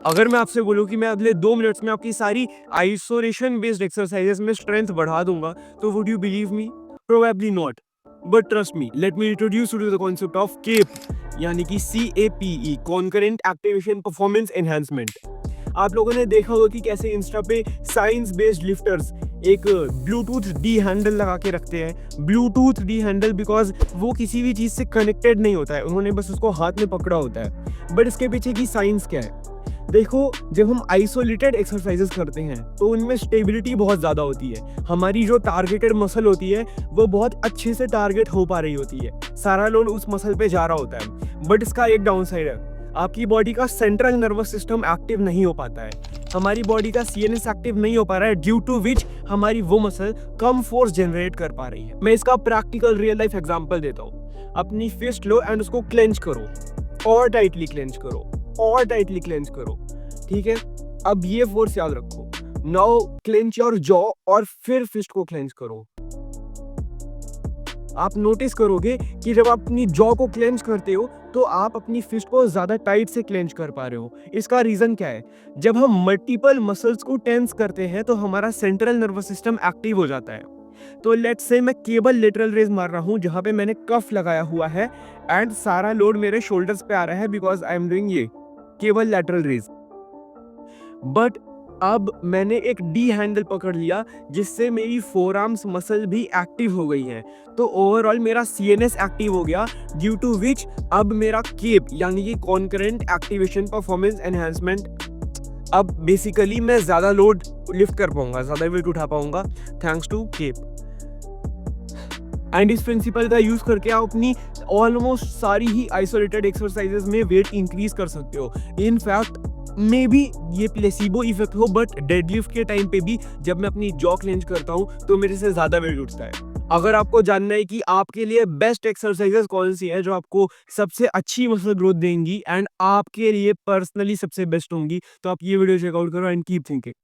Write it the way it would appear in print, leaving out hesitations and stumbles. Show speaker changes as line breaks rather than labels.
अगर मैं आपसे बोलूँ कि मैं अगले 2 मिनट्स में आपकी सारी आइसोलेशन बेस्ड एक्सरसाइजेस में स्ट्रेंथ बढ़ा दूँगा, तो would you believe me? Probably not. But trust me, let me introduce you to the concept of CAPE, यानी कि CAPE, concurrent activation performance enhancement. आप लोगों ने देखा होगा कि कैसे इंस्टा पे साइंस बेस्ड लिफ्टर्स एक ब्लूटूथ डी हैंडल लगा के रखते हैं। ब्लूटूथ डी हैंडल बिकॉज वो किसी भी चीज़ से कनेक्टेड नहीं होता है, उन्होंने बस उसको हाथ में पकड़ा होता है। बट इसके पीछे की साइंस क्या है? देखो, जब हम आइसोलेटेड एक्सरसाइजेस करते हैं तो उनमें स्टेबिलिटी बहुत ज़्यादा होती है। हमारी जो टारगेटेड मसल होती है वो बहुत अच्छे से टारगेट हो पा रही होती है, सारा लोड उस मसल पे जा रहा होता है। बट इसका एक डाउन साइड है, आपकी बॉडी का सेंट्रल नर्वस सिस्टम एक्टिव नहीं हो पाता है। हमारी बॉडी का CNS एक्टिव नहीं हो पा रहा है, ड्यू टू विच हमारी वो मसल कम फोर्स जनरेट कर पा रही है। मैं इसका प्रैक्टिकल रियल लाइफ एग्जांपल देता हूँ। अपनी फिस्ट लो एंड उसको क्लेंच करो और टाइटली क्लेंच करो और टाइटली क्लेंच करो, ठीक है? अब ये फोर्स याद रखो। नाउ क्लेंच योर जॉ और फिर फिस्ट को क्लेंच करो। आप नोटिस करोगे कि जब आप अपनी जॉ को क्लेंच करते हो तो आप अपनी फिस्ट को ज्यादा टाइट से क्लेंच कर पा रहे हो। इसका रीजन क्या है? जब हम मल्टीपल मसल्स को टेंस करते हैं तो हमारा सेंट्रल नर्वस सिस्टम एक्टिव हो जाता है। तो लेट्स से मैं केबल लेटरल रेज मार रहा हूँ जहां पे मैंने कफ लगाया हुआ है एंड सारा लोड मेरे शोल्डर्स पे आ रहा है बिकॉज आई एम डूइंग ये केबल लेटरल रेज। बट अब मैंने एक डी हैंडल पकड़ लिया जिससे मेरी फोर आर्म्स मसल भी एक्टिव हो गई है, तो ओवरऑल मेरा CNS एक्टिव हो गया, ड्यू टू विच अब मेरा केप यानी कि कॉन्करेंट एक्टिवेशन परफॉर्मेंस एनहांसमेंट, अब बेसिकली मैं ज्यादा लोड लिफ्ट कर पाऊंगा, ज्यादा वेट उठा पाऊंगा थैंक्स टू केप। एंड इस प्रिंसिपल का यूज करके आप अपनी ऑलमोस्ट सारी ही आइसोलेटेड एक्सरसाइजेस में वेट इंक्रीज कर सकते हो। इन फैक्ट मे बी ये प्लेसिबो इफेक्ट हो, बट डेडलिफ्ट के टाइम पे भी जब मैं अपनी जॉ क्लेंच करता हूँ तो मेरे से ज्यादा वेट उठता है। अगर आपको जानना है कि आपके लिए बेस्ट एक्सरसाइजेस कौन सी है जो आपको सबसे अच्छी मसल ग्रोथ देंगी एंड आपके लिए पर्सनली सबसे बेस्ट होंगी, तो आप ये वीडियो चेकआउट करो एंड कीप थिंकिंग।